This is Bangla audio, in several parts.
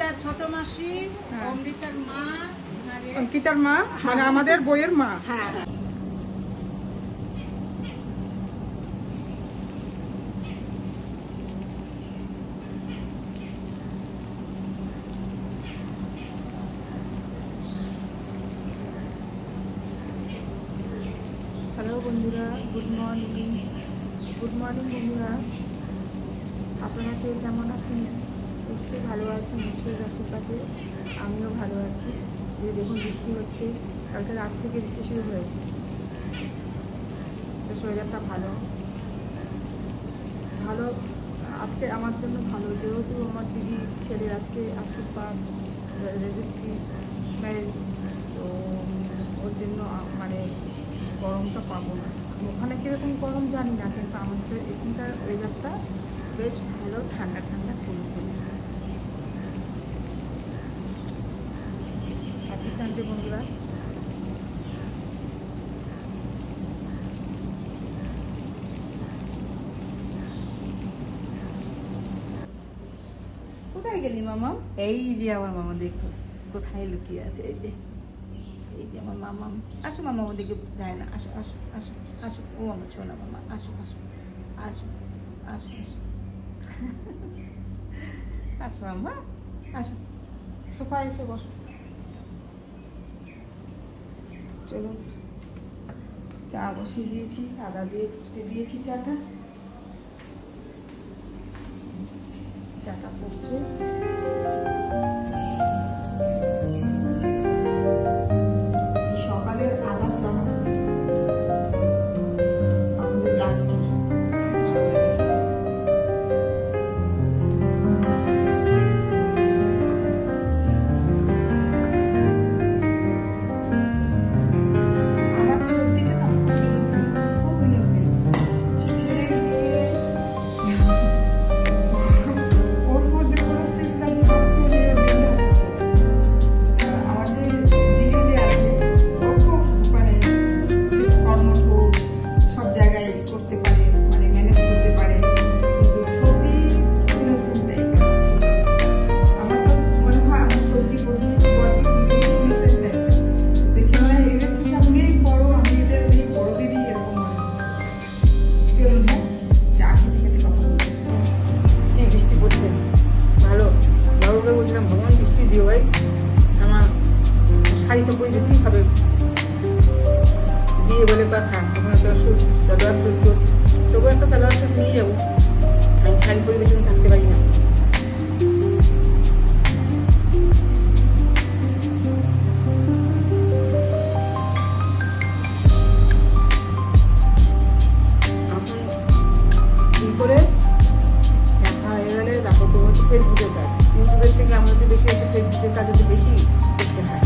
অঙ্কিতার ছোট মাসি, অমৃতার মা, অঙ্কিতার মা মানে আমাদের বইয়ের মা। হ্যাঁ হ্যালো বন্ধুরা, গুড মর্নিং বন্ধুরা। আপনারা কেউ কেমন আছেন? নিশ্চয়ই ভালো আছেন, নিশ্চয়ই আশীর্বাদে আমিও ভালো আছি। যে দেখুন বৃষ্টি হচ্ছে, কালকে রাত থেকে বৃষ্টি শুরু হয়েছে, তো শরীরটা ভালো আজকে আমার জন্য ভালো, যেহেতু আমার দিদি ছেলের আজকে আশীর্বাদ রেজিস্ট্রি ম্যারেজ, তো ওর জন্য মানে গরমটা পাবো না। ওখানে কীরকম গরম জানি না, কিন্তু আমাদের এখানকার ওয়েদারটা বেশ ভালো, ঠান্ডা ঠান্ডা খুবই হ্যাপি সানডে বন্ধুরা। কোথায় গেলি মামা? এই যে আমার মামা, দেখো কোথায় লুকিয়ে আছে। এই যে আমার মামা। আসো মামা, ওদিকে যায় না। আসো আসো আসো আসো, ও আমার ছোনা মামা, আসো আসো আসো আসো আসো আসো মামা, আসো সোফায় এসে বসো। চলো, চা বসিয়ে দিয়েছি, আদা দিয়ে দিয়েছি চাটা পড়ছে। সকালের আদা চা আমাদের লাঠি। আমার সত্যিটা না খুব ইনোসেন্ট। ছেলে দিয়ে ওর মধ্যে কোনো চিন্তা ছাড়া আমাদের দিদি যে আছে ও খুব মানে বেশ কর্মঠ, সব জায়গায় করতে পারে, মানে ম্যানেজ করতে পারে, কিন্তু ছবি ইনোসেন্ট টাইপের। আমার তো মনে হয় আমার ছবি ইনোসেন্ট টাইপের দেখে মনে হয় এদের থেকে আমি বড়, আমি এদের বড় দিদি এরকম মনে হয়। চলুন হ্যাঁ, চা খেতে খেতে কথা বলছি। কি বৃষ্টি পড়ছে, ভালো বাবুকে বলছিলাম ভগবান বৃষ্টি দিও ভাই, আমার শাড়ি তো পরে যেতেই হবে। দিয়ে বলে কথা তখন একটা সালোয়ার স্যুট, তবু একটা সালোয়ার স্যুট নিয়ে যাবো। আমি শাড়ি পরিবেশনে থাকতে পারি না। এখন কি করে দেখা হয়ে গেলে দেখো তো হচ্ছে ফেসবুকের কাজ, ইউটিউবের থেকে আমার হচ্ছে বেশি হচ্ছে ফেসবুকের কাজ হচ্ছে বেশি করতে হয়।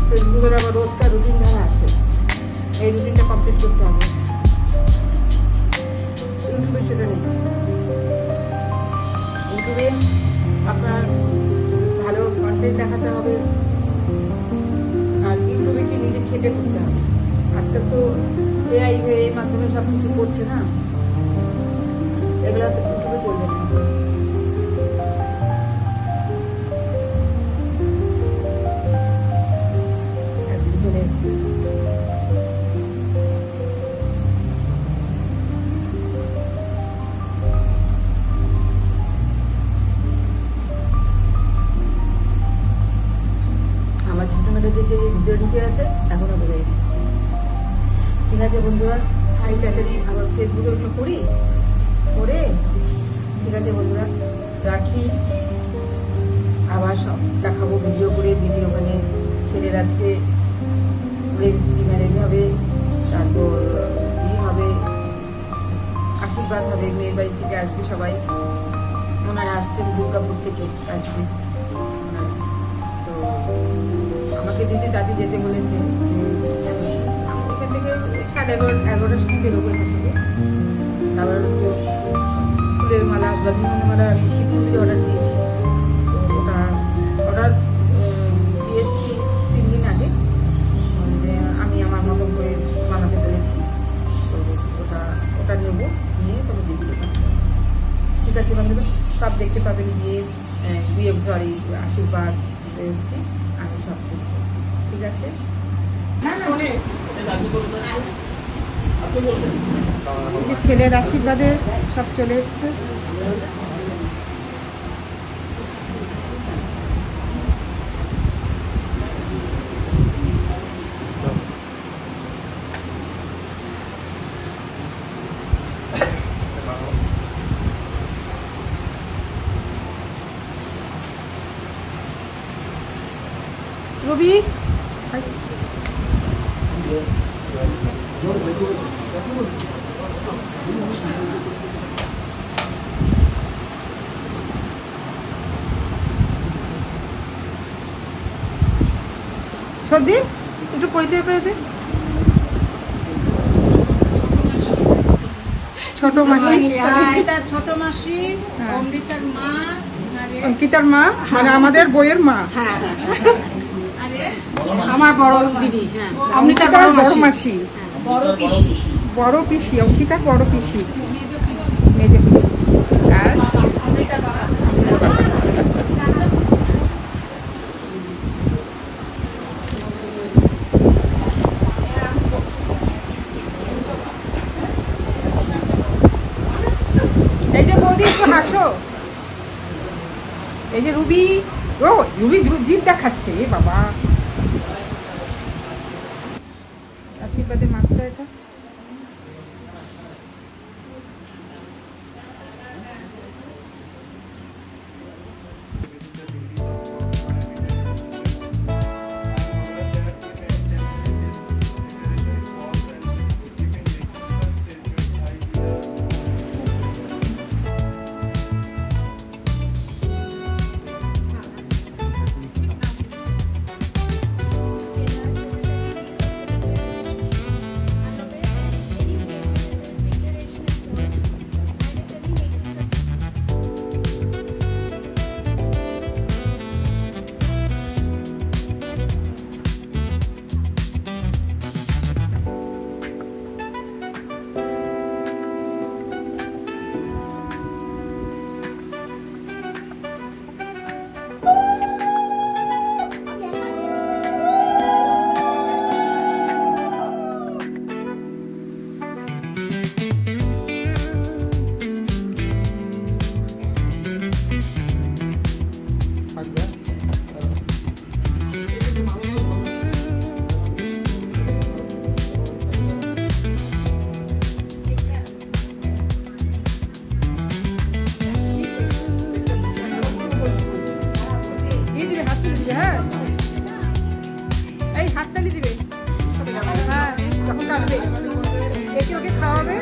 ফেসবুকের আবার রোজকার রুটিন ধারা আছে, এই রুটিনটা কমপ্লিট করতে হবে। ইউটিউবে সেটা নেই। ইউটিউবে আপনার ভালো কন্টেন্ট দেখাতে হবে, আর ইউটিউবে কি নিজে খেটে করতে হবে। আজকাল তো এআই হয়ে এই মাধ্যমে সব কিছু করছে না, এগুলো তো ইউটিউবে চলবে না। একদিন চলে এসছি, আমার ছোট মেয়েটা দেশে ভিতরে ঢুকে আছে, এখনো বেরোয়নি। ঠিক আছে বন্ধুরা, হাই তাড়াতাড়ি আবার ফেসবুকে ওটা করি, করে ঠিক আছে বন্ধুরা রাখি। আবার সব দেখাবো ভিডিও করে। দিদি ওখানে ছেলের আজকে রেজিস্ট্রি ম্যারেজ হবে, তারপর হবে, আশীর্বাদ হবে, মেয়ের বাড়ি থেকে আসবে সবাই, ওনারা আসছেন দুর্গাপুর থেকে আসবে। তো আমাকে দিদি দাদি যেতে বলেছে যে এখান থেকে 11:30 সময় বেরোবো এখান থেকে। তারপর ফুলের মালা, রজনীগন্ধা মালা আমি শিব মন্দিরে অর্ডার দিয়েছি। তো ওটা অর্ডার দিয়ে এসেছি 3 দিন আগে, আমি আমার মতন করে বানাতে বলেছি। তো ওটা নেবো, নিয়ে তবে দিদি পাবেন গিয়ে সরি আশীর্বাদ রেজিস্ট্রি, আমি সব করব, ঠিক আছে? এই যে ছেলের আশীর্বাদে সব চলে এসছে। রবি সর্দি একটু পরিচয় পেয়ে দে। ছোট মাসি, এটা ছোট মাসি, হ্যাঁ। অমৃতার মা, আরে অঙ্কিতার মা, মানে আমাদের বইয়ের মা। আরে আমার বড় দিদি, হ্যাঁ, অমৃতার অঙ্কিতার বড় বড় মাসি। মাসি, বড় পিসি, বড় পিসি, অঙ্কিতার বড় পিসি, মেজ পিসি, মেজ পিসি। আর অমৃতার বাবা। এই যে বৌদি একটু হাসো। এই যে রুবি, ও রুবি জিভ দেখাচ্ছে, এ বাবা। আশীর্বাদের মাছটা এটা। হ্যাঁ, এই হাততালি দিবে, হ্যাঁ, যখন কাটবে একে ওকে খাওয়াবে।